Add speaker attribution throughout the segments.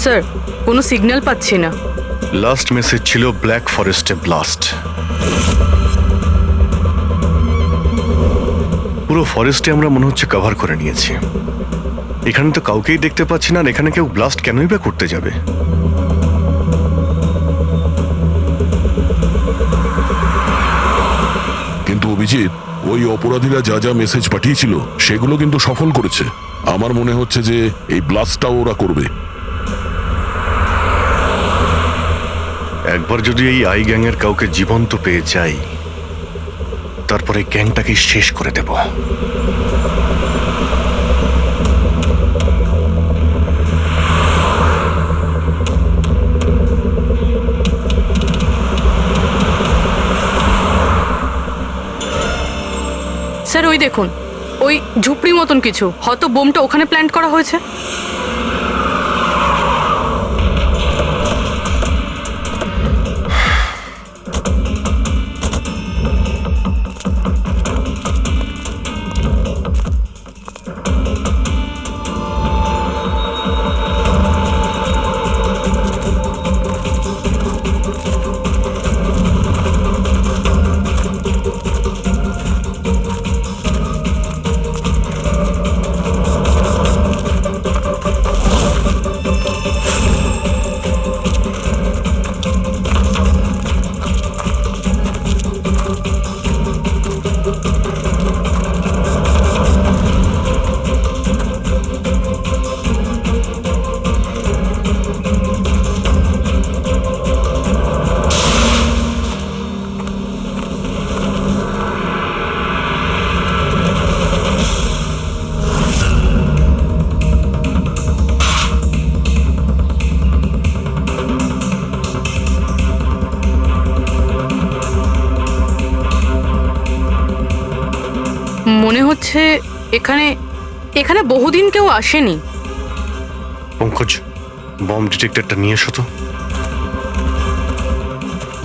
Speaker 1: Sir, কোনো signal পাচ্ছি না।
Speaker 2: লাস্ট মেসেজ ছিল ব্ল্যাক ফরেস্টে ব্লাস্ট। পুরো ফরেস্টে আমরা মনে হচ্ছে কভার করে নিয়েছি। এখানে তো কাউকেই দেখতে পাচ্ছি না, আর এখানে কেউ ব্লাস্ট কেনই বা করতে যাবে?
Speaker 3: কিন্তু অভিজিৎ, ওই অপরাধীরা যা যা মেসেজ পাঠিয়েছিল সেগুলো কিন্তু সফল করেছে। আমার মনে হচ্ছে যে এই ব্লাস্টটাও ওরা করবে।
Speaker 2: একবার যদি এই আই গ্যাংয়ের কাউকে জীবন্ত পেয়ে যাই, তারপরে গ্যাংটাকে শেষ করে দেব।
Speaker 1: স্যার, ওই দেখুন, ওই ঝুপড়ি মতন কিছু, হয়তো বোমটা ওখানে প্ল্যান্ট করা হয়েছে। মনে হচ্ছে এখানে এখানে বহুদিন কেউ আসেনি।
Speaker 2: পঙ্কজ, বম ডিটেক্টরটা নিয়ে এসো তো।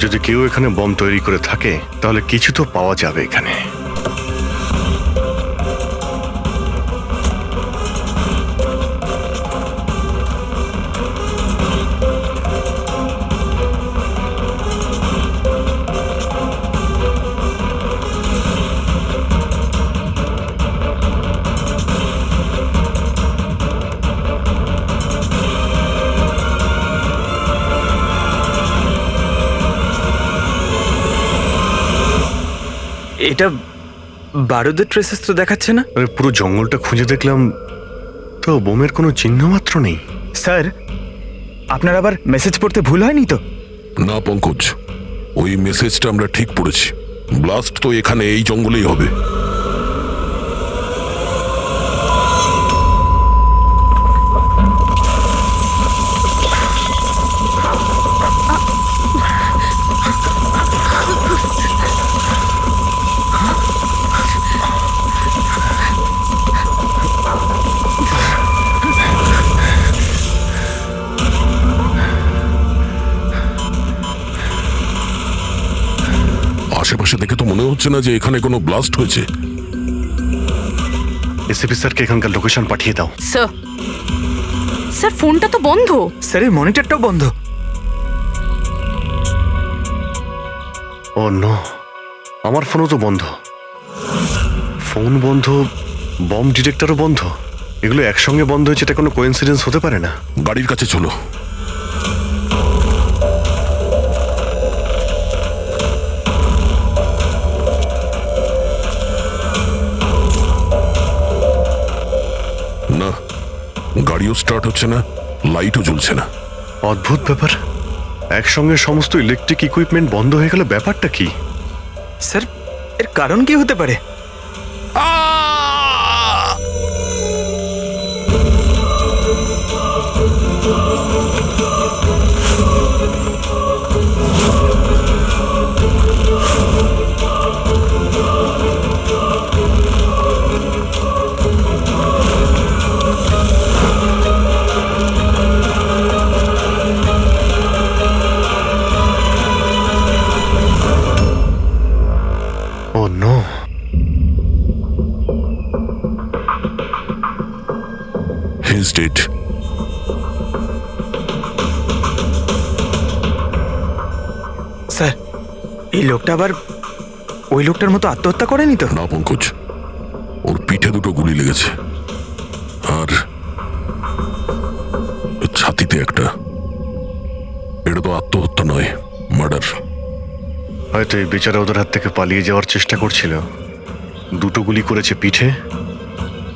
Speaker 2: যদি কেউ এখানে বম তৈরি করে থাকে তাহলে কিছু তো পাওয়া যাবে এখানে।
Speaker 4: এটা বারুদের ট্রেসেস তো দেখাচ্ছে না।
Speaker 2: আরে পুরো জঙ্গলটা খুঁজে দেখলাম, তো বোমের কোনো চিহ্ন মাত্র নেই।
Speaker 4: স্যার, আপনার আবার মেসেজ পড়তে ভুল হয়নি তো?
Speaker 3: না পঙ্কজ, ওই মেসেজটা আমরা ঠিক পড়েছি। ব্লাস্ট তো এখানে এই জঙ্গলেই হবে। আশেপাশে দেখে তো মনে হচ্ছে না যে এখানে কোনো ব্লাস্ট হয়েছে।
Speaker 2: এসিপি স্যারকে এখানকার লোকেশন পাঠিয়ে দাও।
Speaker 1: স্যার, স্যার ফোনটা তো বন্ধ।
Speaker 4: স্যারের মনিটরটাও বন্ধ।
Speaker 2: ও নো, আমার ফোনও তো বন্ধ। ফোন বন্ধ, বম ডিটেক্টরও বন্ধ। এগুলো একসঙ্গে বন্ধ হয়েছে, এটা কোনো কোইন্সিডেন্স হতে পারে না।
Speaker 3: গাড়ির কাছে চলো। না, গাড়িও স্টার্ট হচ্ছে না, লাইটও জ্বলছে না।
Speaker 2: অদ্ভুত ব্যাপার, একসঙ্গে সমস্ত ইলেকট্রিক ইকুইপমেন্ট বন্ধ হয়ে গেল, ব্যাপারটা কি?
Speaker 4: স্যার, এর কারণ কি হতে পারে?
Speaker 2: Oh no.
Speaker 3: He's dead.
Speaker 4: লোকটা আবার ওই লোকটার মতো আত্মহত্যা করেনি তো?
Speaker 3: না পঙ্কজ, ওর পিঠে দুটো গুলি লেগেছে আর ছাতিতে একটা। এটা তো আত্মহত্যা নয়, মার্ডার।
Speaker 2: হয়তো এই বেচারা ওদের হাত থেকে পালিয়ে যাওয়ার চেষ্টা করছিল। দুটো গুলি করেছে পিঠে,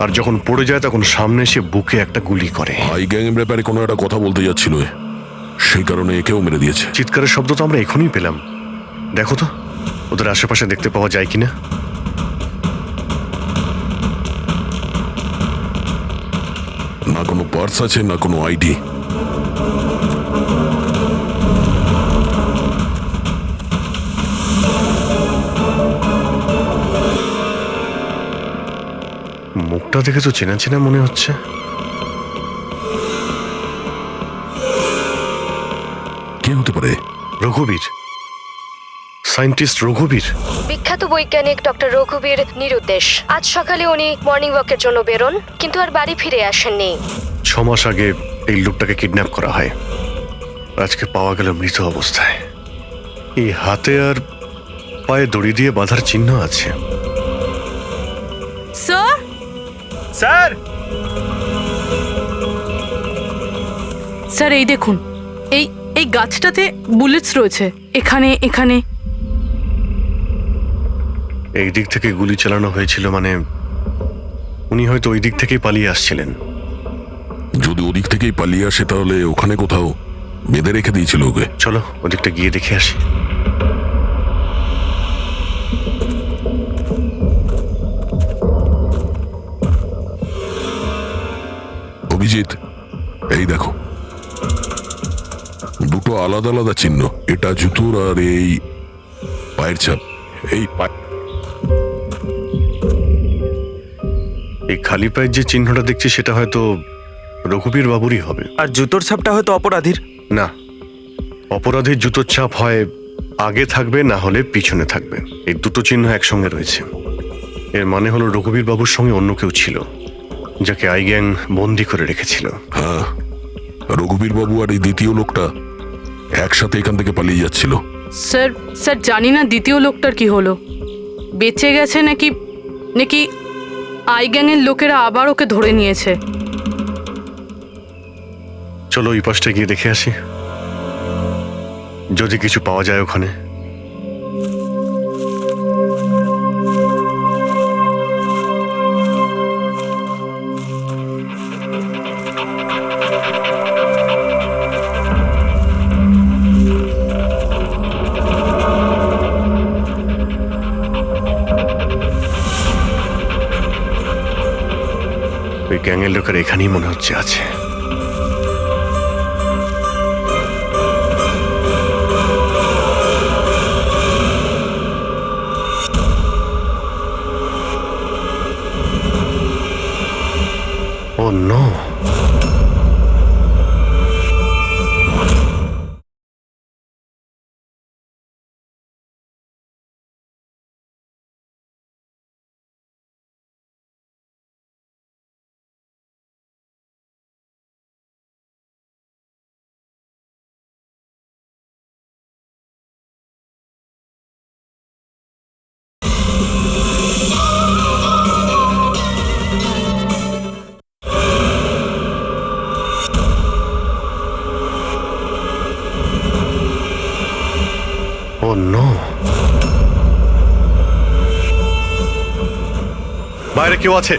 Speaker 2: আর যখন পড়ে যায় তখন সামনে এসে বুকে একটা গুলি করে।
Speaker 3: হাই গ্যাং এর ব্যাপারে কোনো একটা কথা বলতে যাচ্ছিল, সেই কারণে একেও মেরে দিয়েছে।
Speaker 2: চিৎকারের শব্দ তো আমরা এখনই পেলাম। দেখো তো ওদের আশেপাশে দেখতে পাওয়া যায় কিনা।
Speaker 3: না কোনো পার্স আছে, না কোনো আইডি।
Speaker 2: মুখটা দেখে তো চেনা চেনা মনে হচ্ছে।
Speaker 3: কে হতে পারে?
Speaker 2: রঘুবীর, সায়েন্টিস্ট রঘুবীর।
Speaker 5: বিখ্যাত বৈজ্ঞানিক ডক্টর রঘুবীর নিরুদ্দেশ। আজ সকালে উনি মর্নিং ওয়াকের জন্য বেরোন, কিন্তু আর বাড়ি ফিরে আসেননি।
Speaker 2: 6 মাস আগে এই লোকটাকে কিডন্যাপ করা হয়। আজকে পাওয়া গেল মৃত অবস্থায়। এই হাতে আর পায়ে দড়ি দিয়ে বাঁধার চিহ্ন আছে।
Speaker 1: Sir,
Speaker 4: sir!
Speaker 1: স্যার এই দেখুন, এই এই গাছটাতে বুলেটস রয়েছে, এখানে এখানে।
Speaker 2: এই দিক থেকে গুলি চালানো হয়েছিল, মানে উনি হয়তো ওই দিক থেকেই পালিয়ে আসছিলেন।
Speaker 3: যদি ওদিক থেকেই পালিয়ে আসে তাহলে ওখানে কোথাও বেঁধে রেখে দিয়েছিল ওকে।
Speaker 2: চলো ওদিকটা গিয়ে দেখে আসি।
Speaker 3: অভিজিৎ, এই দেখো, দুটো আলাদা আলাদা চিহ্ন। এটা জুতোর আর এই পায়ের ছাপ। এই
Speaker 2: এই খালি পায়ের যে চিহ্নটা দেখছি সেটা হয়তো রঘুবীর বাবুরই হবে।
Speaker 4: আর জুতোর ছাপটা হয়তো অপরাধীর।
Speaker 2: না, অপরাধীর জুতোর ছাপ হয় আগে থাকবে, না হলে পিছনে থাকবে। এই দুটো চিহ্ন একসঙ্গে রয়েছে। এর মানে হলো রঘুবীর বাবুর সঙ্গে অন্য কেউ ছিল, যাকে আই গ্যাং বন্দি করে রেখেছিল।
Speaker 3: হ্যাঁ, রঘুবীর বাবু আর এই দ্বিতীয় লোকটা একসাথে এখান থেকে পালিয়ে যাচ্ছিল।
Speaker 1: স্যার, স্যার জানি না দ্বিতীয় লোকটার কি হলো, বেঁচে গেছে নাকি নাকি আই গ্যাংয়ের লোকেরা আবার ওকে ধরে নিয়েছে।
Speaker 2: চলো ওই পাশটা গিয়ে দেখে আসি, যদি কিছু পাওয়া যায় ওখানে। ওই গ্যাংয়ের লোকের এখানেই মনে হচ্ছে আছে। Oh no! Oh no! বাইরে কেউ আছে?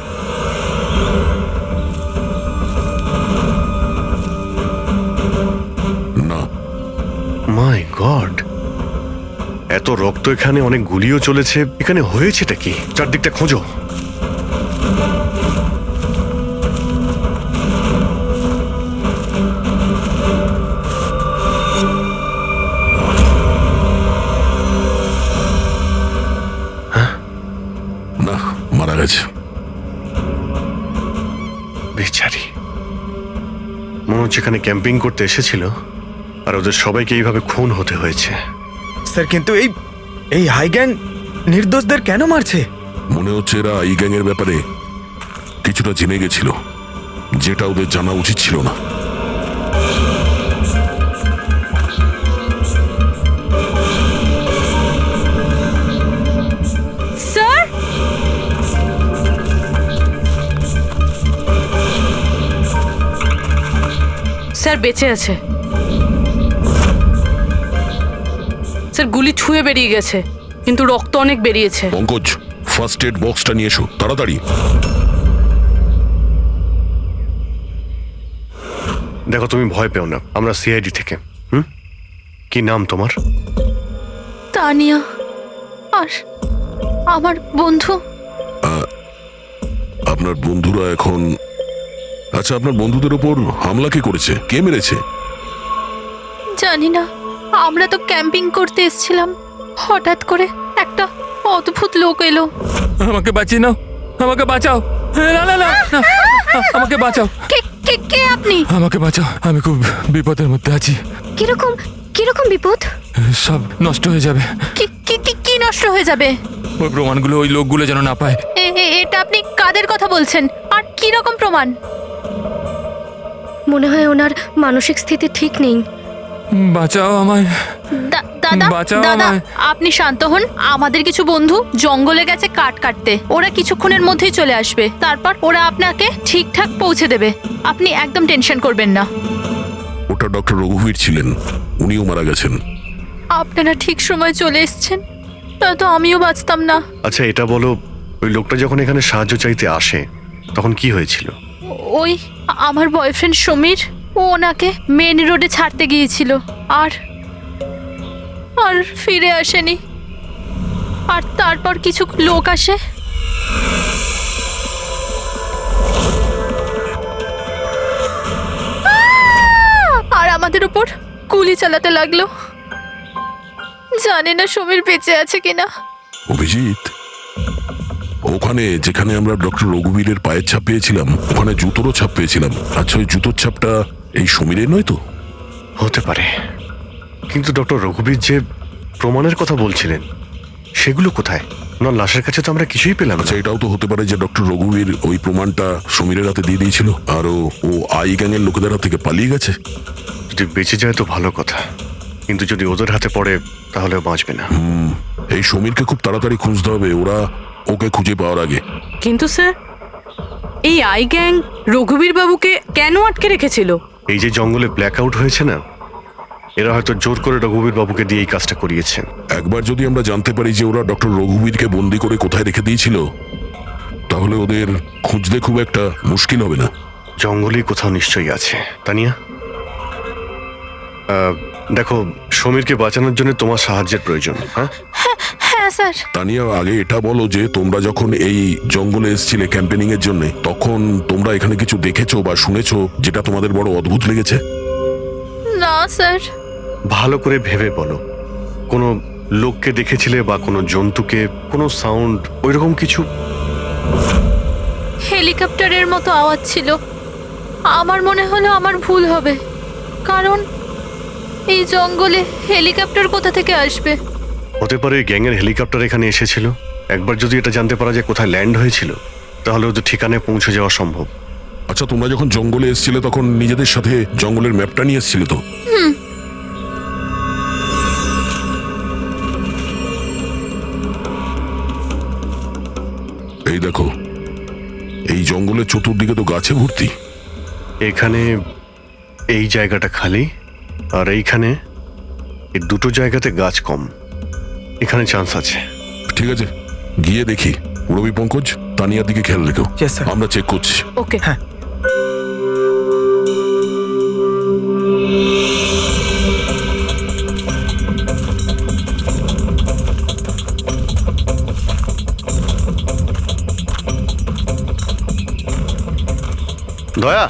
Speaker 3: না।
Speaker 2: মাই গড, এত রক্ত এখানে, অনেক গুলিও চলেছে। এখানে হয়েছেটা কি? চারদিকটা খোঁজো।
Speaker 3: না, মারা গেছে।
Speaker 2: বেচারি, মনে হচ্ছে এখানে ক্যাম্পিং করতে এসেছিল, আর ওদের সবাইকে এইভাবে খুন হতে হয়েছে।
Speaker 4: স্যার কিন্তু এই হাই গ্যাং নির্দোষদের কেন মারছে?
Speaker 3: মনে হচ্ছে এরা এই গ্যাংয়ের ব্যাপারে কিছুটা জেনে গেছিল, যেটা ওদের জানা উচিত ছিল না।
Speaker 1: স্যার বেঁচে আছে। স্যার গুলি ছুঁয়ে বেরিয়ে গেছে, কিন্তু রক্ত অনেক বেরিয়েছে।
Speaker 3: পঙ্কজ, ফার্স্ট এড বক্সটা নিয়ে এসো তাড়াতাড়ি।
Speaker 2: দেখো, তুমি ভয় পেও না, আমরা সিআইডি থেকে। কি নাম তোমার?
Speaker 6: তানিয়া। আর আমার বন্ধু।
Speaker 3: আপনার বন্ধুরা এখন, আচ্ছা আপনার বন্ধুদের ওপর হামলা কে করেছে, কে মেরেছে?
Speaker 6: জানি না, আমরা তো ক্যাম্পিং করতে এসেছিলাম, হঠাৎ করে একটা অদ্ভুত লোক এলো।
Speaker 7: আমাকে বাঁচিয়ে নাও, আমাকে বাঁচাও। না না না না, আমাকে বাঁচাও,
Speaker 6: কে কে কে আপনি?
Speaker 7: আমাকে বাঁচাও, আমি খুব বিপদের মধ্যে আছি।
Speaker 5: কিরকম কিরকম বিপদ?
Speaker 7: সব নষ্ট হয়ে যাবে।
Speaker 6: কি কি কি কি নষ্ট হয়ে যাবে?
Speaker 7: ওই প্রমাণগুলো ওই লোকগুলো যেন না পায়।
Speaker 6: এটা আপনি কাদের কথা বলছেন, আর কি রকম প্রমাণ?
Speaker 5: মনে হয় ওনার মানসিক স্থিতি ঠিক নেই।
Speaker 7: বাঁচাও আমায়,
Speaker 6: দাদা
Speaker 7: বাঁচাও
Speaker 6: দাদা,
Speaker 7: আমায়।
Speaker 6: আপনি শান্ত হন। আমাদের কিছু বন্ধু জঙ্গলে গেছে কাঠ কাটতে, ওরা কিছুক্ষণের মধ্যেই চলে আসবে, তারপর ওরা আপনাকে ঠিকঠাক পৌঁছে দেবে। আপনি একদম টেনশন করবেন না।
Speaker 3: ওটা ডক্টর রঘুবীর ছিলেন, উনিও মারা গেছেন।
Speaker 6: আপনারা ঠিক সময় চলে এসেছেন, নয়তো আমিও বাঁচতাম না।
Speaker 2: আচ্ছা এটা বলো, ওই লোকটা যখন এখানে সাহায্য চাইতে আসে তখন কি হয়েছিল?
Speaker 6: ওই আমার বয়ফ্রেন্ড সমীর, ও ওনাকে মেন রোডে ছাড়তে গিয়েছিল, আর আর ফিরে আসেনি। আর তারপর কিছু লোক আসে, আর আমাদের উপর গুলি চালাতে লাগলো। জানি না সমীর বেঁচে আছে কিনা।
Speaker 3: অভিজিৎ, ওখানে যেখানে আমরা ডক্টর রঘুবীরের পায়ের ছাপ পেয়েছিলাম, ওখানে জুতোরও ছাপ পেয়েছিলাম। আচ্ছা ওই জুতোর ছাপটা এই সমীরের নয় তো?
Speaker 2: হতে পারে, কিন্তু ডক্টর রঘুবীর যে প্রমাণের কথা বলছিলেন সেগুলো কোথায়? ওনার লাশের কাছে তো আমরা কিছুই পেলাম না।
Speaker 3: আচ্ছা এটাও তো হতে পারে যে ডক্টর রঘুবীর ওই প্রমাণটা সমীরের হাতে দিয়ে দিয়েছিল, আর ও আই গ্যাংয়ের লোকেদের হাত থেকে পালিয়ে গেছে।
Speaker 2: যদি বেঁচে যায় তো ভালো কথা, কিন্তু যদি ওদের হাতে পড়ে তাহলে বাঁচবে না।
Speaker 3: এই সমীরকে খুব তাড়াতাড়ি খুঁজতে হবে, ওরা ওকে খুঁজে পাওয়ার আগে।
Speaker 1: কিন্তু স্যার, এই আই গ্যাং রঘুবীর বাবুকে কেন আটকে রেখেছিল?
Speaker 2: এই যে জঙ্গলে ব্ল্যাক আউট হয়েছে না, এরা হয়তো জোর করে রঘুবীর বাবুকে দিয়ে এই কাজটা করিয়েছে।
Speaker 3: একবার যদি আমরা জানতে পারি যে ওরা ডক্টর রঘুবীরকে বন্দি করে কোথায় রেখে দিয়েছিল, তাহলে ওদের খুঁজতে খুব একটা মুশকিল হবে না।
Speaker 2: জঙ্গলেই কোথাও নিশ্চয়ই আছে। তানিয়া, দেখো, সমীরকে বাঁচানোর জন্য তোমার সাহায্যের প্রয়োজন। হ্যাঁ
Speaker 6: হ্যাঁ স্যার।
Speaker 3: তানিয়া, আগে এটা বলো যে তোমরা যখন এই জঙ্গলে এসেছিলে ক্যাম্পেনিং এর জন্য, তখন তোমরা এখানে কিছু দেখেছো বা শুনেছো যেটা তোমাদের বড় অদ্ভুত লেগেছে?
Speaker 6: না স্যার।
Speaker 2: ভালো করে ভেবে বলো, কোনো লোককে দেখেছিলে বা কোনো জন্তুকে, কোনো সাউন্ড, ওইরকম কিছু?
Speaker 6: হেলিকপ্টারের মতো আওয়াজ ছিল। আমার মনে হলো আমার ভুল হবে, কারণ এই জঙ্গলে হেলিকপ্টার কোথা থেকে আসবে?
Speaker 2: হতে পারে গ্যাংয়ের হেলিকপ্টার এখানে এসেছিল। একবার যদি এটা জানতে পারা যায় কোথায় ল্যান্ড হয়েছিল, তাহলে ওদের ঠিকানায় পৌঁছে যাওয়া সম্ভব।
Speaker 3: আচ্ছা তোমরা যখন জঙ্গলে এসেছিলে তখন নিজেদের সাথে জঙ্গলের ম্যাপটা নিয়ে এসেছিলে তো? এই দেখো, এই জঙ্গলের চতুর্দিকে তো গাছে ভর্তি।
Speaker 2: এখানে এই জায়গাটা খালি, আর এইখানে এই দুটো জায়গাতে গাছ কম। এখানে চান্স আছে।
Speaker 3: ঠিক আছে, গিয়ে দেখি। রবি, পঙ্কজ, তানিয়ার দিকে খেয়াল রেখো।
Speaker 4: Yes, sir.
Speaker 3: আমরা চেক করছি।
Speaker 1: ওকে।
Speaker 4: হ্যাঁ।
Speaker 2: দয়া,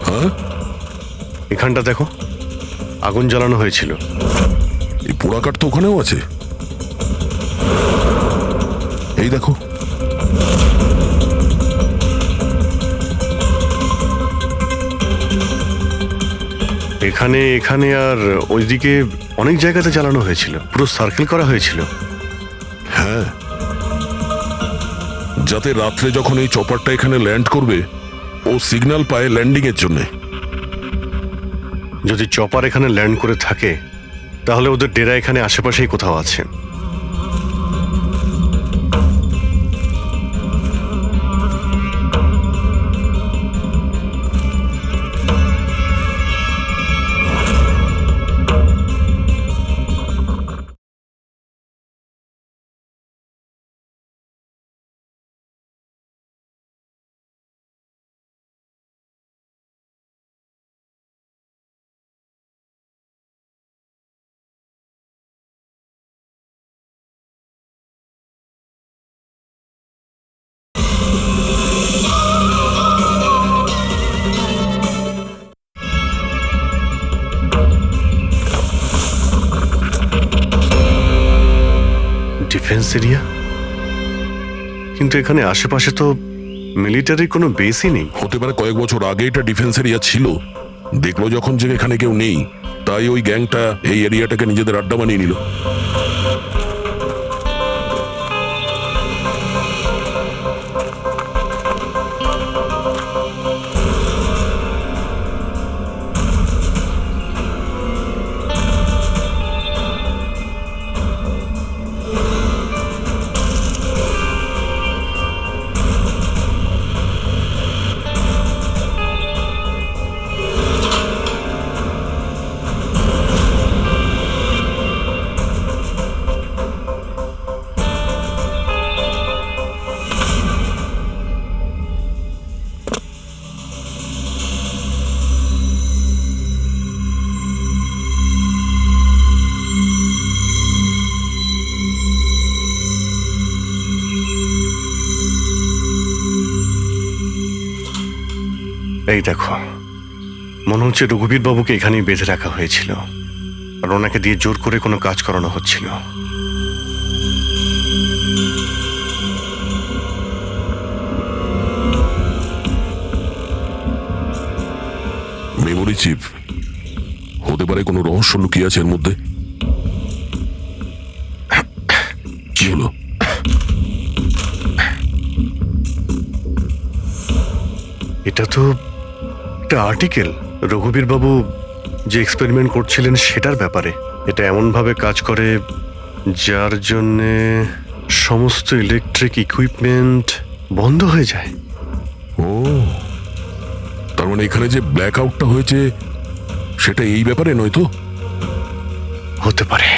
Speaker 3: হ্যাঁ,
Speaker 2: এখানটা দেখো, আগুন জ্বালানো হয়েছিল।
Speaker 3: এই পোড়াকাঠ তো ওখানেও আছে। এই দেখো,
Speaker 2: এখানে এখানে আর ওইদিকে অনেক জায়গাতে জ্বালানো হয়েছিল, পুরো সার্কেল করা হয়েছিল।
Speaker 3: হ্যাঁ, যাতে রাত্রে যখন এই চপারটা এখানে ল্যান্ড করবে, ও সিগন্যাল পায় ল্যান্ডিং এর জন্য।
Speaker 2: যদি চপার এখানে ল্যান্ড করে থাকে, তাহলে ওদের ডেরা এখানে আশেপাশেই কোথাও আছে। এরিয়া, কিন্তু এখানে আশেপাশে তো মিলিটারির কোনো বেসই নেই।
Speaker 3: হতে পারে কয়েক বছর আগে এটা ডিফেন্স এরিয়া ছিল, দেখলো যখন যে এখানে কেউ নেই, তাই ওই গ্যাংটা এই এরিয়াটাকে নিজেদের আড্ডা বানিয়ে নিল।
Speaker 2: এই দেখো, মনে হচ্ছে রঘুবীর বাবুকে এখানেই বেঁধে রাখা হয়েছিল, আর ওনাকে দিয়ে জোর করে কোনো কাজ করানো হচ্ছিল।
Speaker 3: মেমোরি চিপ, হতে পারে কোনো রহস্য লুকিয়ে আছে এর মধ্যে। কি হলো?
Speaker 2: এটা তো একটা আর্টিকেল, রঘুবীর বাবু যে এক্সপেরিমেন্ট করছিলেন সেটার ব্যাপারে। এটা এমনভাবে কাজ করে যার জন্যে সমস্ত ইলেকট্রিক ইকুইপমেন্ট বন্ধ হয়ে যায়।
Speaker 3: ও, তার মানে এখানে যে ব্ল্যাক আউটটা হয়েছে সেটা এই ব্যাপারে নয় তো?
Speaker 2: হতে পারে।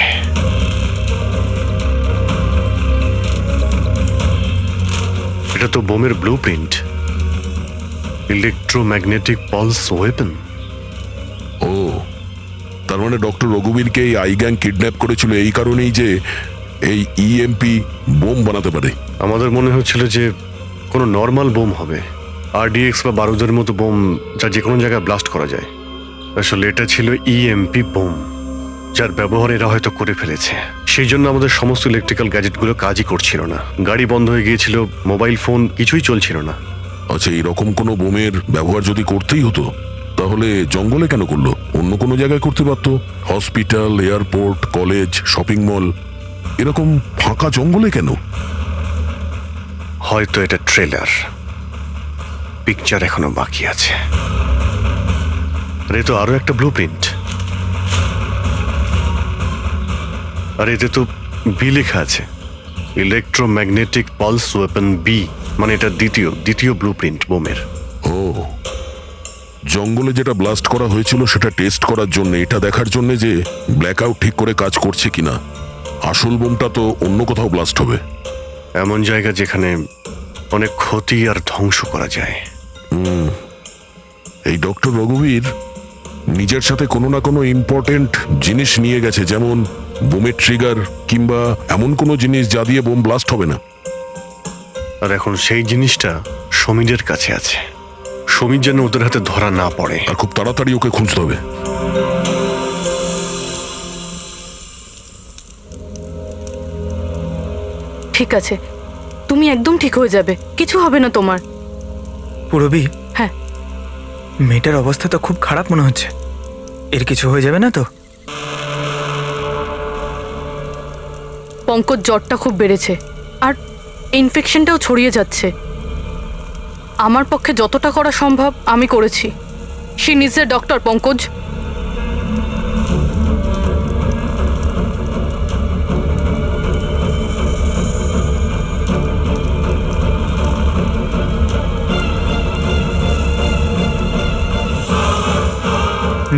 Speaker 2: এটা তো বোমের blueprint, electromagnetic pulse weapon.
Speaker 3: ও, তার মানে ডক্টর রঘুবীরকে এই আই গ্যাং কিডন্যাপ করেছিল এই কারণেই যে এই ইএমপি বোম বানাতে পারে।
Speaker 2: আমাদের মনে হচ্ছিল যে কোনো নর্মাল বোম হবে, আরডিএক্স বা বারুদের মতো বোম যা যে কোনো জায়গায় ব্লাস্ট করা যায়। আসলে এটা ছিল ইএমপি বোম, যার ব্যবহার এরা হয়তো করে ফেলেছে। সেই জন্য আমাদের সমস্ত ইলেকট্রিক্যাল গ্যাজেটগুলো কাজই করছিল না, গাড়ি বন্ধ হয়ে গিয়েছিল, মোবাইল ফোন কিছুই চলছিল না।
Speaker 3: আচ্ছা, এইরকম কোনো বোমের ব্যবহার যদি করতেই হতো তাহলে জঙ্গলে কেন করলো? অন্য কোনো জায়গায় করতে পারতো, hospital, airport, college, shopping mall, এরকম ফাঁকা জঙ্গলে কেন?
Speaker 2: হয়তো এটা ট্রেলার, পিকচার এখনো বাকি আছে। আর এ তো আরো একটা ব্লু প্রিন্ট, আর এতে তো বি লেখা আছে, ইলেকট্রোম্যাগনেটিক পালস ওয়েপন বি, মানে এটা দ্বিতীয় ব্লু প্রিন্ট বোমের।
Speaker 3: ও, জঙ্গলে যেটা ব্লাস্ট করা হয়েছিল সেটা টেস্ট করার জন্য, এটা দেখার জন্য যে ব্ল্যাক আউট ঠিক করে কাজ করছে কিনা। আসল বোমটা তো অন্য কোথাও ব্লাস্ট হবে।
Speaker 2: এমন জায়গা যেখানে অনেক ক্ষতি আর ধ্বংস করা যায়।
Speaker 3: এই ডক্টর রঘুবীর নিজের সাথে কোনো না কোনো ইম্পর্টেন্ট জিনিস নিয়ে গেছে, যেমন বোমের ট্রিগার কিংবা এমন কোনো জিনিস যা দিয়ে বোম ব্লাস্ট হবে না।
Speaker 2: আর এখন সেই জিনিসটা সমীরের কাছে আছে। সমীর যেন ওদের হাতে ধরা না পড়ে।
Speaker 3: আর খুব তাড়াতাড়ি ওকে খুঁজতে হবে।
Speaker 1: ঠিক আছে, তুমি একদম ঠিক হয়ে যাবে, কিছু হবে না তোমার।
Speaker 4: পুরবি,
Speaker 1: হ্যাঁ,
Speaker 4: মেয়েটার অবস্থা তো খুব খারাপ মনে হচ্ছে। এর কিছু হয়ে যাবে না তো?
Speaker 1: পঙ্কজ জ্বরটা খুব বেড়েছে আর ইনফেকশনটাও ছড়িয়ে যাচ্ছে। আমার পক্ষে যতটা করা সম্ভব আমি করেছি। She needs a doctor, Pankaj.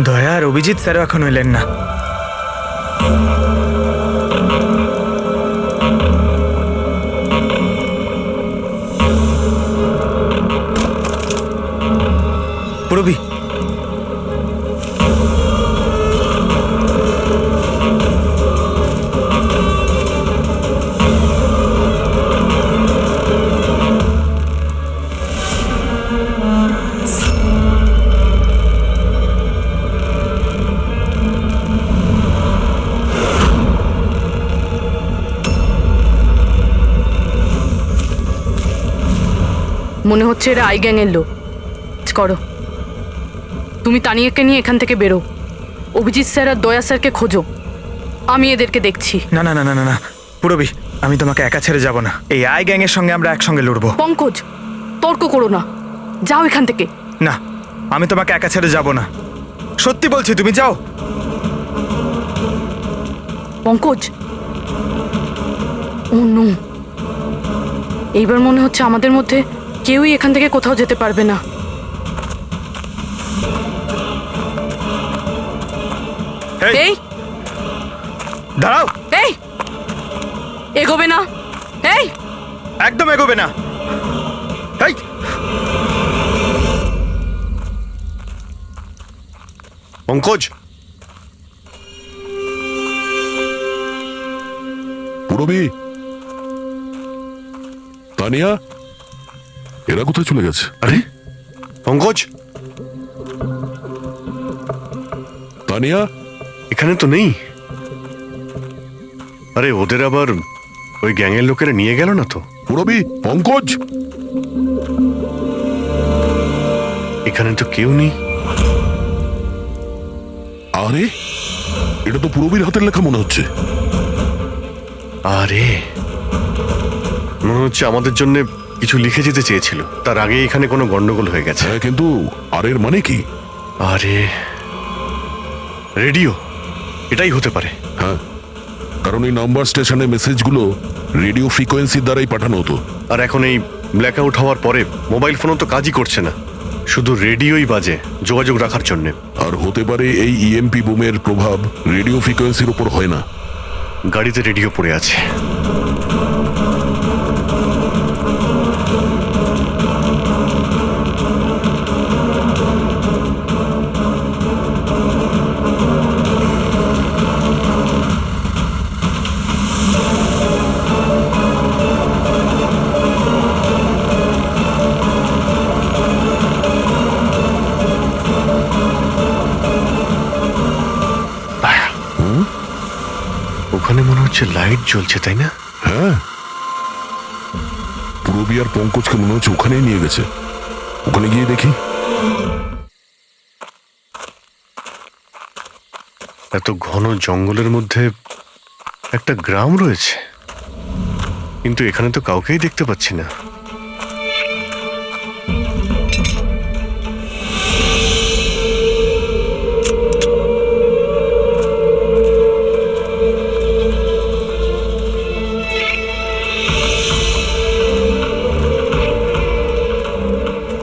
Speaker 4: দয়া আর অভিজিৎ স্যারও এখন এলেন না। পুরবি,
Speaker 1: মনে হচ্ছে এরা আই গ্যাংয়ের লোক। করো, তুমি তানিয়াকে নিয়ে এখান থেকে বেরো। অভিজিৎ স্যার আর দয়া স্যারকে খোঁজো, আমি এদেরকে দেখছি।
Speaker 4: না না না না না না পুরবি, আমি তোমাকে একা ছেড়ে যাব না। এই আই গ্যাংয়ের সঙ্গে আমরা একসঙ্গে লড়বো।
Speaker 1: পঙ্কজ, তর্ক করো না, যাও এখান থেকে।
Speaker 4: না, আমি তোমাকে একা ছেড়ে যাব না, সত্যি বলছি, তুমি যাও।
Speaker 1: পঙ্কজ, ও নো, এইবার মনে হচ্ছে আমাদের মধ্যে কেউই এখান থেকে কোথাও যেতে পারবে না।
Speaker 4: এই,
Speaker 1: এই
Speaker 4: দাঁড়াও,
Speaker 1: এই এগোবে না, এই
Speaker 4: একদম এগোবে না। এই,
Speaker 2: পঙ্কজ,
Speaker 3: পুরবি, তানিয়া, এরা কোথায় চলে গেছে?
Speaker 2: আরে পঙ্কজ,
Speaker 3: তানিয়া,
Speaker 2: এখানে তো নেই। আরে ওদের আবার ওই গ্যাংয়ের লোকেরা নিয়ে গেল না তো?
Speaker 3: পুরবি, পঙ্কজ,
Speaker 2: এখানে তো কেউ নেই।
Speaker 3: আরে এটা তো পুরবির হাতের লেখা মনে হচ্ছে।
Speaker 2: আরে মনে হচ্ছে আমাদের জন্য কিছু লিখে যেতে চেয়েছিল, তার আগে এখানে কোনো গন্ডগোল হয়ে গেছে।
Speaker 3: হ্যাঁ, কিন্তু আর এর মানে কি?
Speaker 2: আরে রেডিও, এটাই হতে পারে।
Speaker 3: হ্যাঁ, কারণ এই নাম্বার স্টেশনে মেসেজগুলো রেডিও ফ্রিকোয়েন্সির দ্বারাই পাঠানো হতো।
Speaker 2: আর এখন এই ব্ল্যাক আউট হওয়ার পরে মোবাইল ফোনও তো কাজই করছে না, শুধু রেডিওই বাজে যোগাযোগ রাখার জন্যে।
Speaker 3: আর হতে পারে এই ইএমপি বুমের প্রভাব রেডিও ফ্রিকোয়েন্সির উপর হয় না।
Speaker 2: গাড়িতে রেডিও পড়ে আছে। ওখানে মনে হচ্ছে লাইট জ্বলছে, তাই না?
Speaker 3: হ্যাঁ, পুরবি আর পঙ্কজকে মনে হচ্ছে ওখানেই নিয়ে গেছে। ওখানে গিয়ে দেখি।
Speaker 2: এত ঘন জঙ্গলের মধ্যে একটা গ্রাম রয়েছে, কিন্তু এখানে তো কাউকেই দেখতে পাচ্ছি না।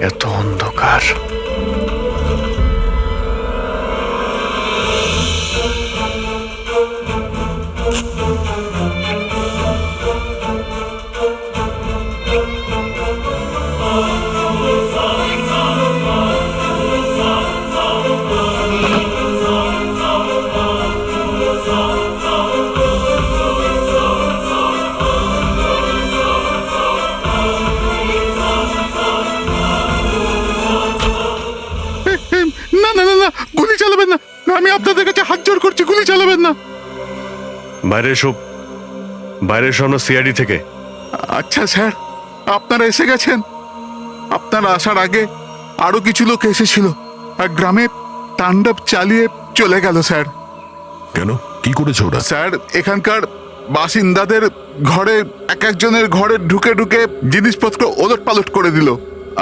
Speaker 2: এত অন্ধকার।
Speaker 8: না না না না, গুলি চালাবেন না, আমি আপনাদের কাছে হাত জোড় করছি, গুলি চালাবেন না।
Speaker 2: বাইরে এসো, বাইরে এসো, আমরা সিআইডি থেকে।
Speaker 8: আচ্ছা স্যার, আপনারা এসে গেছেন। আপনারা আসার আগে আরো কিছু লোক এসেছিল আর গ্রামে তাণ্ডব চালিয়ে চলে গেল স্যার।
Speaker 3: কেন, কি করেছে ওরা?
Speaker 8: স্যার, এখানকার বাসিন্দাদের ঘরে এক একজনের ঘরে ঢুকে ঢুকে জিনিসপত্র ওলট পালট করে দিল।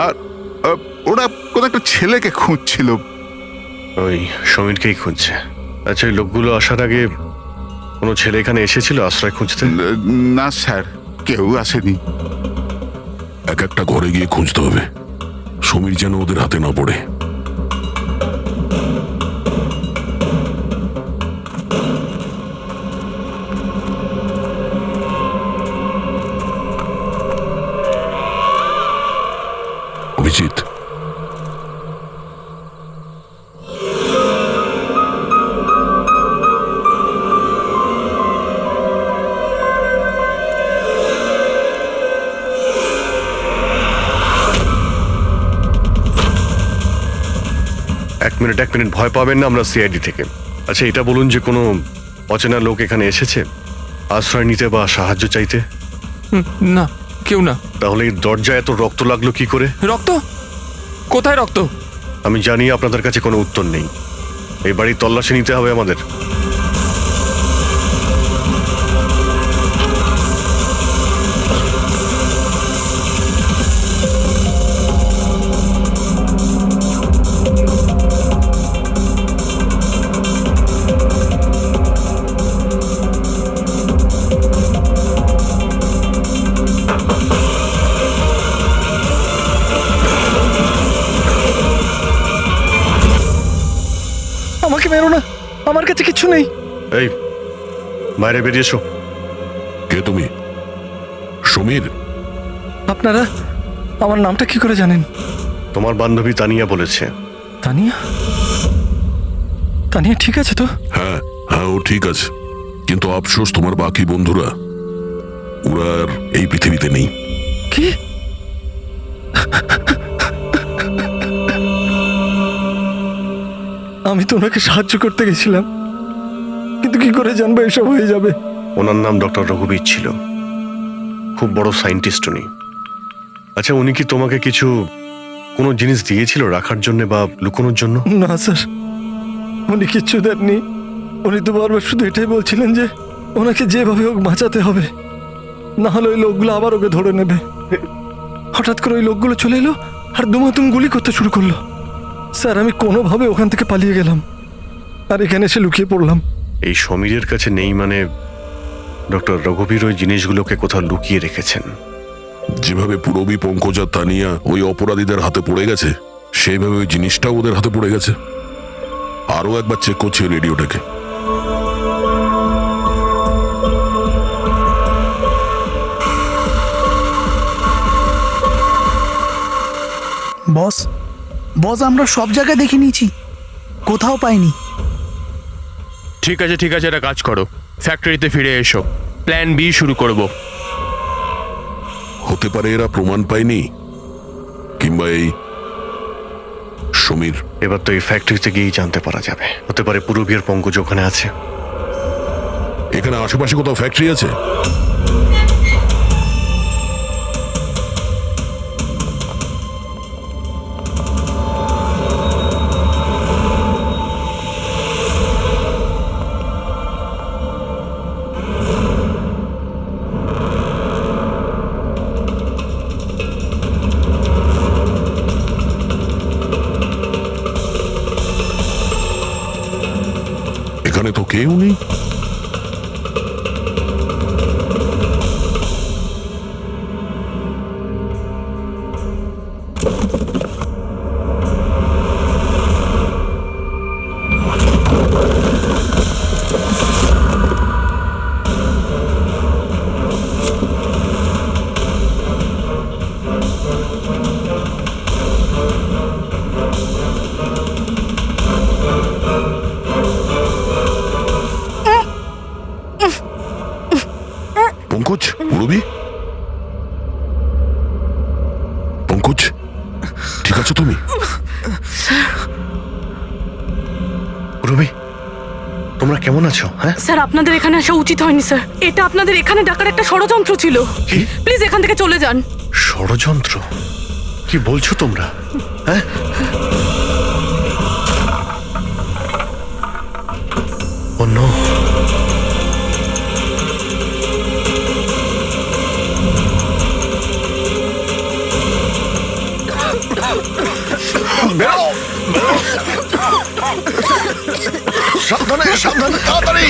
Speaker 8: আর ওরা কোনো একটা ছেলেকে খুঁজছিল।
Speaker 2: ওই সমীরকেই খুঁজছে। আচ্ছা, এই লোকগুলো আসার আগে কোনো ছেলে এখানে এসেছিল আশ্রয় খুঁজতে?
Speaker 8: না স্যার, কেউ আসেনি।
Speaker 3: এক একটা ঘরে গিয়ে খুঁজতে হবে, সমীর যেন ওদের হাতে না পড়ে। অভিজিৎ,
Speaker 2: এক মিনিট, ভয় পাবেন না, আমরা সিআইডি থেকে। আচ্ছা, এটা বলুন যে কোনো অচেনা লোক এখানে এসেছে আশ্রয় নিতে বা সাহায্য চাইতে?
Speaker 7: না কেউ না।
Speaker 2: তাহলে এই দরজায় এত রক্ত লাগলো কি করে?
Speaker 7: রক্ত? কোথায় রক্ত?
Speaker 2: আমি জানি আপনাদের কাছে কোনো উত্তর নেই। এই বাড়ির তল্লাশি নিতে হবে আমাদের।
Speaker 4: আমাকে মেরো না, আমার কাছে কিছু নেই।
Speaker 2: এই বাইরে বেরিয়ে এসো।
Speaker 3: কে তুমি? সমীর?
Speaker 4: আপনারা আমার নামটা কি করে জানেন?
Speaker 2: তোমার বান্ধবী তানিয়া বলেছে।
Speaker 4: তানিয়া? তানিয়া ঠিক আছে তো?
Speaker 3: হ্যাঁ হ্যাঁ, ও ঠিক আছে, কিন্তু আফসোস তোমার বাকি বন্ধুরা ওরা আর এই পৃথিবীতে নেই।
Speaker 4: কি? আমি তো ওনাকে সাহায্য করতে গেছিলাম, কিন্তু কি করে জানবো এসব হয়ে যাবে?
Speaker 2: ওনার নাম ডক্টর রঘুবীর ছিল, খুব বড় সায়েন্টিস্ট উনি। আচ্ছা, উনি কি তোমাকে কিছু কোনো জিনিস দিয়েছিল রাখার জন্য বা লুকোনোর জন্য?
Speaker 4: না স্যার, উনি কিচ্ছু দেননি। উনি তো বারবার শুধু এটাই বলছিলেন যে ওনাকে যেভাবে হোক বাঁচাতে হবে, না হলে ওই লোকগুলো আবার ওকে ধরে নেবে। হঠাৎ করে ওই লোকগুলো চলে এলো আর দুমাতুম গুলি করতে শুরু করলো। স্যার, আমি কোনোভাবে ওখান থেকে পালিয়ে গেলাম আর এখানে এসে লুকিয়ে পড়লাম।
Speaker 2: এই সমীরের কাছে নেই মানে ডক্টর রঘুবীর ওই জিনিসগুলোকে কোথাও লুকিয়ে রেখেছেন।
Speaker 3: যেভাবে পুরবী, পঙ্কজ আর তানিয়া ওই অপরাধীদের হাতে পড়ে গেছে, সেইভাবে ওই জিনিসটাও ওদের হাতে পড়ে গেছে। আরও একবার চেক করছি রেডিওটাকে।
Speaker 9: বস বস আমরা সব জায়গায় দেখে নিয়েছি, কোথাও পাইনি।
Speaker 7: ঠিক আছে, একটা কাজ করো, ফ্যাক্টরিতে ফিরে এসো, প্ল্যান বি শুরু করব।
Speaker 3: হতে পারে এরা প্রমাণ পায়নি, কিংবা এই সমীর।
Speaker 2: এবার তো এই ফ্যাক্টরিতে গিয়েই জানতে পারা যাবে। হতে পারে পুরবীর পঙ্কজ ওখানে আছে।
Speaker 3: এখানে আশেপাশে কোথাও ফ্যাক্টরি আছে? এখানে তো কেউ নেই। পঙ্কজ, পুরবী, পঙ্কজ, ঠিক আছো তুমি?
Speaker 2: পুরবী, তোমরা কেমন আছো? হ্যাঁ
Speaker 1: স্যার, আপনাদের এখানে আসা উচিত হয়নি স্যার। এটা আপনাদের এখানে ডাকার একটা ষড়যন্ত্র ছিল।
Speaker 2: কি?
Speaker 1: প্লিজ এখান থেকে চলে যান।
Speaker 2: ষড়যন্ত্র? কি বলছো তোমরা? হ্যাঁ, ও নো। সাবধানে সাবধানে, তাড়াতাড়ি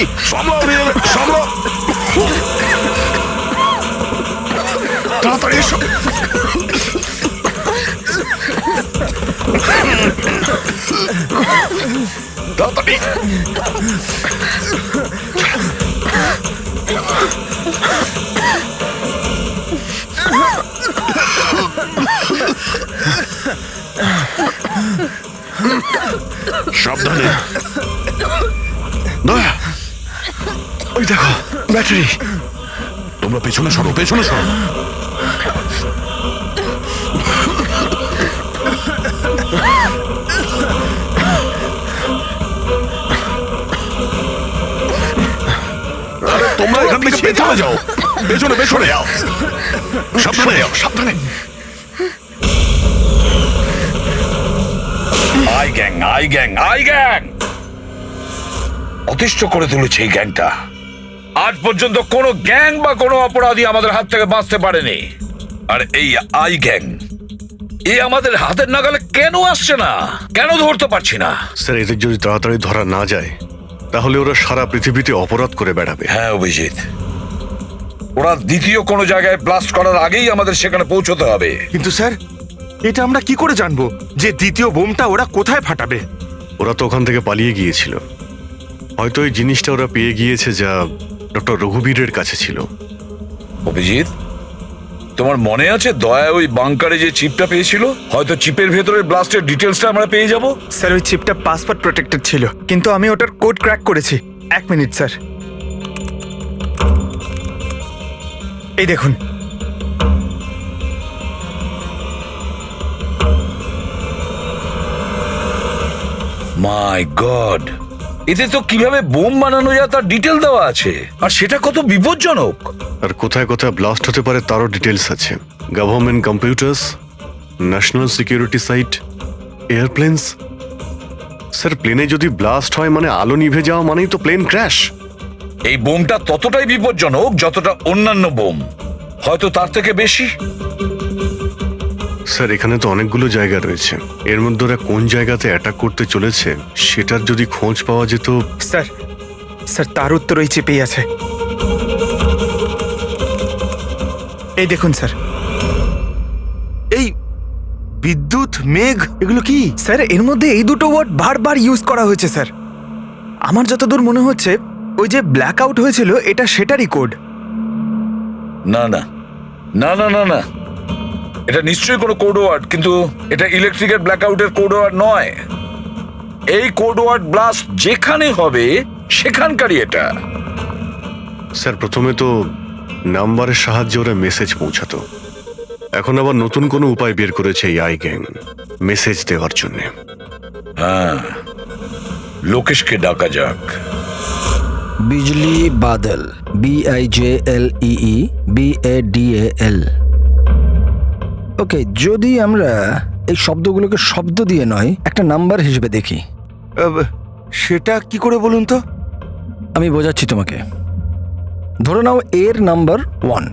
Speaker 2: তাড়াতাড়ি এসো। তাড়াতাড়ি।
Speaker 3: সাবধানে।
Speaker 2: দয়া, ওই দেখো ব্যাটারি।
Speaker 3: তোমরা পেছনে সরো, পেছনে সরো। তোমরা এখান থেকে পেছনে যাও, পেছনে যাও।
Speaker 2: সাবধানে যাও, সাবধানে।
Speaker 10: আই গ্যাং অতিষ্ঠ করে তুলেছে এই গ্যাংটা। আজ পর্যন্ত কোনো গ্যাং বা কোনো অপরাধী আমাদের হাত থেকে বাঁচতে পারেনি, আর এই আই গ্যাং এ আমাদের হাতের নাগালে কেন আসছে না, কেন ধরতে পারছি না?
Speaker 2: স্যার, এদের যদি তাড়াতাড়ি ধরা না যায় তাহলে ওরা সারা পৃথিবীতে অপরাধ করে বেড়াবে।
Speaker 10: হ্যাঁ অভিজিৎ, ওরা দ্বিতীয় কোনো জায়গায় ব্লাস্ট করার আগেই আমাদের সেখানে পৌঁছতে হবে।
Speaker 11: কিন্তু স্যার, এটা আমরা কি করে জানবো যে দ্বিতীয় বোমটা ওরা কোথায় ফাটাবে?
Speaker 2: ওরা তো ওখান থেকে পালিয়ে গিয়েছিল। হয়তো এই জিনিসটা ওরা পেয়ে গিয়েছে যা ডক্টর রঘুবীরের কাছে ছিল।
Speaker 10: অভিজিৎ, তোমার মনে আছে দয়া ওই বাংকারে যে চিপটা পেয়েছিল? হয়তো চিপের ভেতরে ব্লাস্টের ডিটেলসটা আমরা পেয়ে যাব।
Speaker 11: স্যার, ওই চিপটা পাসওয়ার্ড প্রোটেক্টেড ছিল, কিন্তু আমি ওটার কোড ক্র্যাক করেছি। 1 মিনিট স্যার, এই দেখুন।
Speaker 10: মাই গড, এতে তো কিভাবে বোম বানানো যায় তার ডিটেল দেওয়া আছে, আর সেটা কত বিপজ্জনক।
Speaker 2: আর কোথায় কোথায় ব্লাস্ট হতে পারে তারও ডিটেলস আছে। Government computers, national security site, airplanes. Sir, প্লেনে যদি ব্লাস্ট হয় মানে আলো নিভে যাওয়া মানেই তো প্লেন ক্র্যাশ।
Speaker 10: এই বোমটা ততটাই বিপজ্জনক যতটা অন্যান্য বোম, হয়তো তার থেকে বেশি।
Speaker 2: স্যার, এখানে তো অনেকগুলো জায়গা রয়েছে, এর মধ্যে ওরা কোন জায়গাতে অ্যাটাক করতে চলেছে সেটার যদি খোঁজ পাওয়া যেত।
Speaker 11: স্যার, স্যার তার উত্তর ওই চিপেই আছে। এই দেখুন স্যার, এই বিদ্যুৎ, মেঘ, এগুলো কি? স্যার, এর মধ্যে এই দুটো ওয়ার্ড বারবার ইউজ করা হয়েছে স্যার। আমার যতদূর মনে হচ্ছে ওই যে ব্ল্যাক আউট হয়েছিল এটা সেটারই কোড।
Speaker 10: না না না না না না, এটা নিশ্চয়ই কোনো কোড ওয়ার্ড, কিন্তু এটা ইলেকট্রিকের ব্ল্যাকআউটের কোড ওয়ার্ড নয়। এই কোড ওয়ার্ড ব্লাস্ট যেখানে হবে সেখানকারই এটা।
Speaker 2: স্যার, প্রথমে তো নাম্বারের সাহায্যে ওরা মেসেজ পৌঁছাতো, এখন আবার নতুন কোনো উপায় বের করেছে এই আই গ্যাং মেসেজ দেওয়ার জন্য।
Speaker 10: হ্যাঁ, লোকেশকে ডাকা যাক।
Speaker 12: বিজলি বাদল, BIJLEE BADAL। ওকে, যদি আমরা এই শব্দগুলোকে শব্দ দিয়ে নয় একটা নাম্বার হিসেবে দেখি।
Speaker 11: সেটা কি করে বলুন তো?
Speaker 12: আমি বোঝাচ্ছি তোমাকে। ধরে নাও এর নাম্বার 1,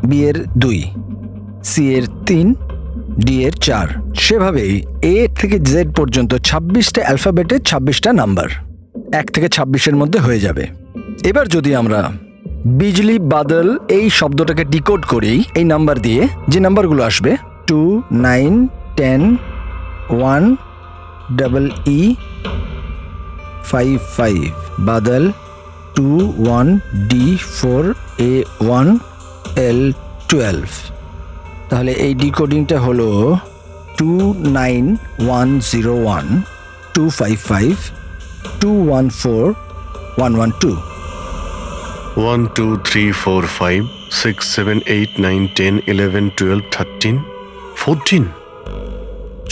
Speaker 12: বি এর 2, সি এর 3, ডি এর 4। সেভাবেই এ থেকে জেড পর্যন্ত 26টা অ্যালফাবেটে 26টা নাম্বার 1 থেকে 26-এর মধ্যে হয়ে যাবে। এবার যদি আমরা বিজলি বাদল এই শব্দটাকে ডিকোড করি এই নাম্বার দিয়ে, যে নাম্বারগুলো আসবে 2, 9, 10, 1, EE 5, 5, Badal 2, 1, D 4, A 1, L 12। তাহলে এই ডিকোডিংটা হলো 29101 255 214 112।
Speaker 2: 1 2 3 4 5 6 7 8 9 10 11 12 13 14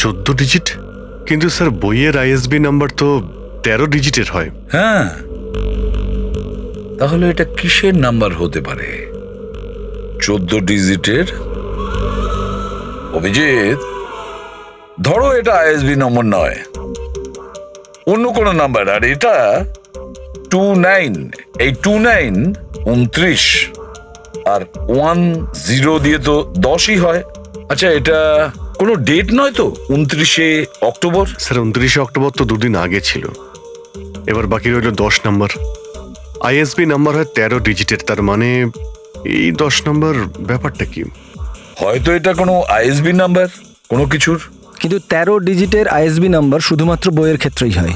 Speaker 2: 14 ডিজিট। কিন্তু স্যার, বইয়ের ISB নাম্বার তো 13 ডিজিটের হয়।
Speaker 10: হ্যাঁ, তাহলে এটা কিসের নাম্বার হতে পারে? 14 ডিজিটের? অভিজিৎ, ধরো এটা ISB নম্বর নয়, অন্য কোনো নাম্বার। আর এটা 29, এই 29 29, আর 10 দিয়ে তো 10ই হয়। আচ্ছা, এটা কোনো ডেট নয় তো? 29শে অক্টোবর?
Speaker 2: স্যার, 29শে অক্টোবর তো দুদিন আগে ছিল। এবার বাকি রইল 10 নাম্বার। ISB নাম্বার হয় 13 ডিজিটের, তার মানে এই 10 নাম্বার ব্যাপারটা কি?
Speaker 10: হয়তো এটা কোনো ISB নাম্বার কোনো কিছুর।
Speaker 12: কিন্তু 13 ডিজিটের ISB নাম্বার শুধুমাত্র বইয়ের ক্ষেত্রেই হয়।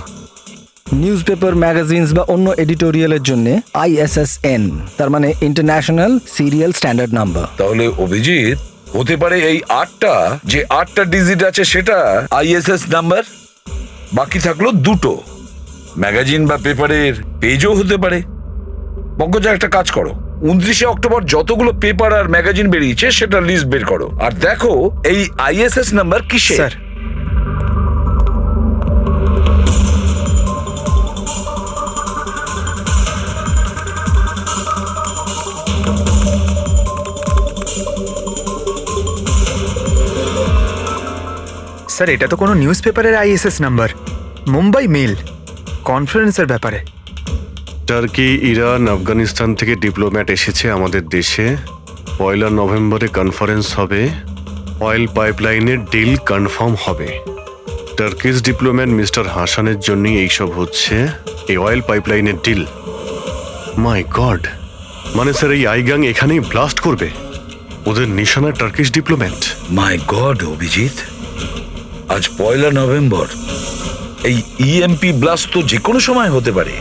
Speaker 12: নিউজ পেপার, ম্যাগাজিনস বা অন্য এডিটোরিয়ালের জন্য ISSN, তার মানে ইন্টারন্যাশনাল সিরিয়াল স্ট্যান্ডার্ড নাম্বার।
Speaker 10: তাহলে অভিজিৎ, হতে পারে এই 8টা যে 8টা ডিজিট আছে সেটা ISS নাম্বার, বাকি থাকলো 2টো ম্যাগাজিন বা পেপারের পেজও হতে পারে। পঙ্কজা, একটা কাজ করো, 29শে অক্টোবর যতগুলো পেপার আর ম্যাগাজিন বেরিয়েছে সেটা লিস্ট বের করো, আর দেখো এই ISS নাম্বার কিসের।
Speaker 11: স্যার, স্যার এটা তো কোনো নিউজ পেপারের আইএসএস নাম্বার, মুম্বাই মেল, কনফারেন্সের ব্যাপারে।
Speaker 2: টার্কি, ইরান, আফগানিস্তান থেকে ডিপ্লোম্যাট এসেছে আমাদের দেশে। 1 নভেম্বরে কনফারেন্স হবে, অয়েল পাইপলাইনের ডিল কনফার্ম হবে। টার্কিশ ডিপ্লোম্যাট মিস্টার হাসানের জন্যই এইসব হচ্ছে, এই অয়েল পাইপলাইনের ডিল। মাই গড, মানে স্যার এই আইগাং এখানেই ব্লাস্ট করবে? ওদের নিশানা টার্কিশ ডিপ্লোম্যাট।
Speaker 10: মাই গড অভিজিৎ, আজ 1 নভেম্বর। এই ইএমপি ব্লাস্ট তো যে কোনো সময় হতে পারে।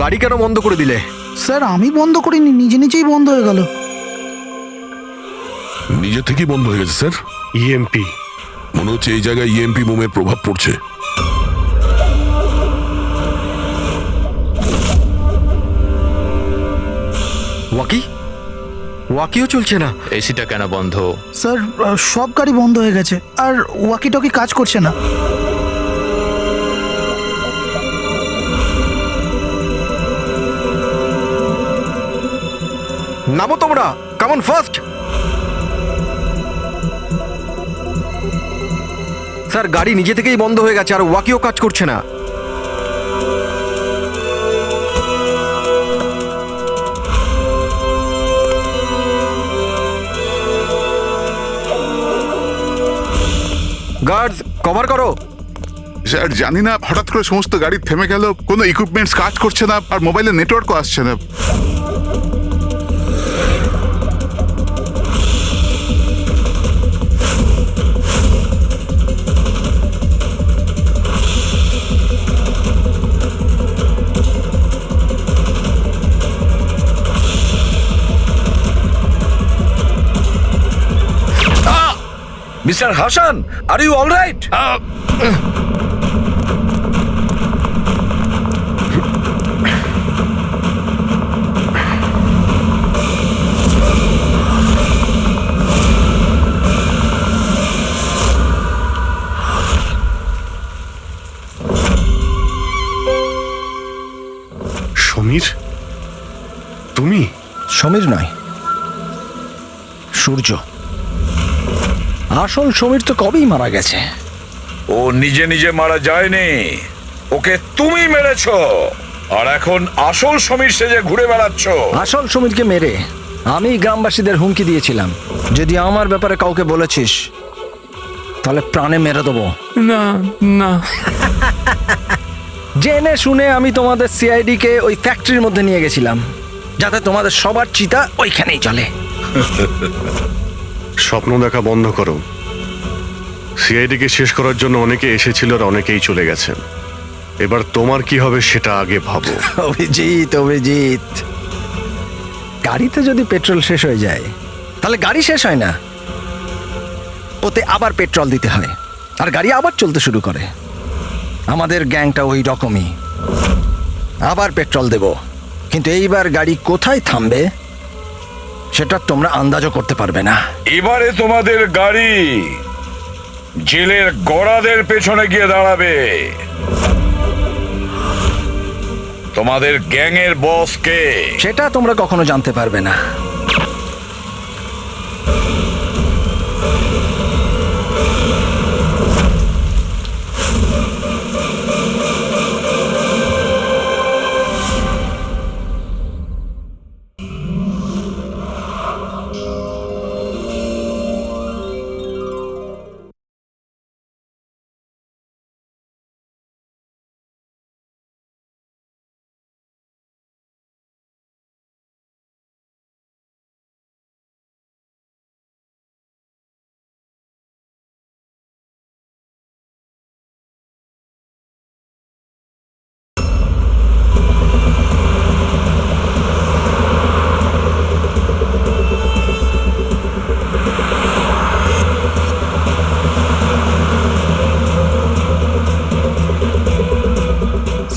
Speaker 12: গাড়ি কেন বন্ধ করে দিলে?
Speaker 9: স্যার আমি বন্ধ করিনি, নিজে নিজেই বন্ধ হয়ে গেল।
Speaker 3: নিজে থেকেই বন্ধ হয়ে গেছে স্যার।
Speaker 2: ইএমপি
Speaker 3: মনে হচ্ছে এই জায়গায় ইএমপি বোমের প্রভাব পড়ছে।
Speaker 12: ওয়াকিও চলছে না।
Speaker 7: এসিটা কেন বন্ধ?
Speaker 9: স্যার সব গাড়ি বন্ধ হয়ে গেছে, আর ওয়াকি টকি কাজ করছে না।
Speaker 12: নামো তোমরা, কামন ফার্স্ট। স্যার গাড়ি নিজে থেকেই বন্ধ হয়ে গেছে আর ওয়াকিও কাজ করছে না। গার্ডস কভার করো।
Speaker 8: স্যার জানি না, হঠাৎ করে সমস্ত গাড়ি থেমে গেল, কোনো ইকুইপমেন্টস কাজ করছে না, আর মোবাইলে নেটওয়ার্কও আসছে না।
Speaker 10: Mister Hasan, are you all right?
Speaker 2: Samir, তুমি?
Speaker 12: সমীর নয়, সূর্য। আসল সমীর তো কবেই মারা গেছে।
Speaker 10: ও নিজে নিজে মারা যায়নি, ওকে তুমি মেরেছ, আর এখন আসল সমীর সেজে ঘুরে বেড়াচ্ছ।
Speaker 12: আসল সমীরকে মেরে আমি গ্রামবাসীদের হুমকি দিয়েছিলাম, যদি আমার ব্যাপারে কাউকে বলেছিস তাহলে প্রাণে মেরে দেবো।
Speaker 7: না না,
Speaker 12: জেনে শুনে আমি তোমাদের সিআইডি কে ওই ফ্যাক্টরির মধ্যে নিয়ে গেছিলাম, যাতে তোমাদের সবার চিতা ওইখানেই চলে।
Speaker 2: স্বপ্ন দেখা বন্ধ করো। সিআইডিকে শেষ করার জন্য অনেকে এসেছিল আর অনেকেই চলে গেছেন। এবার তোমার কি হবে সেটা আগে ভাবো।
Speaker 12: অভিজিৎ, অভিজিৎ, গাড়িতে যদি পেট্রোল শেষ হয়ে যায় তাহলে গাড়ি শেষ হয় না, ওতে আবার পেট্রোল দিতে হয় আর গাড়ি আবার চলতে শুরু করে। আমাদের গ্যাংটা ওই রকমই, আবার পেট্রোল দেব, কিন্তু এইবার গাড়ি কোথায় থামবে সেটা তোমরা আন্দাজও করতে পারবে না।
Speaker 10: এবারে তোমাদের গাড়ি জেলের গড়াদের পেছনে গিয়ে দাঁড়াবে। তোমাদের গ্যাংয়ের বস কে
Speaker 12: সেটা তোমরা কখনো জানতে পারবে না।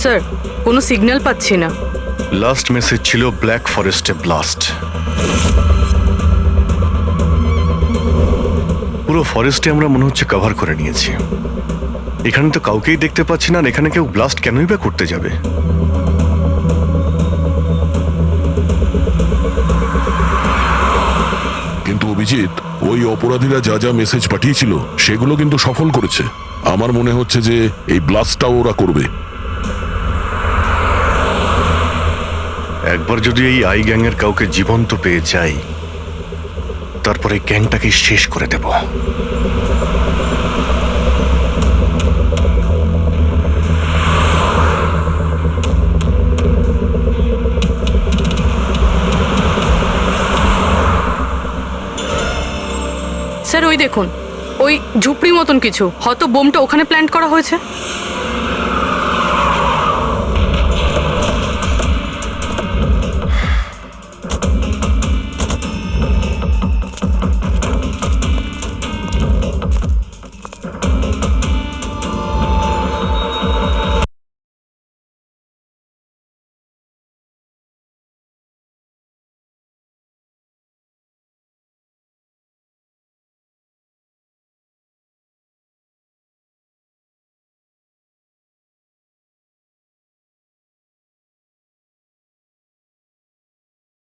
Speaker 1: স্যার কোনো সিগন্যাল পাচ্ছি না।
Speaker 2: লাস্ট মেসেজ ছিল ব্ল্যাক ফরেস্টে ব্লাস্ট। পুরো ফরেস্টে আমরা মনে হচ্ছে কভার করে নিয়েছি। এখানে তো কাউকেই দেখতে পাচ্ছি না, আর এখানে কেউ ব্লাস্ট কেনই বা করতে যাবে?
Speaker 3: কিন্তু অভিজিৎ, ওই অপরাধীরা যা যা মেসেজ পাঠিয়েছিল সেগুলো কিন্তু সফল করেছে। আমার মনে হচ্ছে যে এই ব্লাস্টটাও ওরা করবে।
Speaker 2: একবার যদি এই আই গ্যাংয়ের কাউকে জীবন্ত পেয়ে যাই, তারপরে গ্যাংটাকে শেষ করে দেব।
Speaker 1: স্যার ওই দেখুন, ওই ঝুপড়ি মতন কিছু, হয়তো বোমটা ওখানে প্ল্যান্ট করা হয়েছে।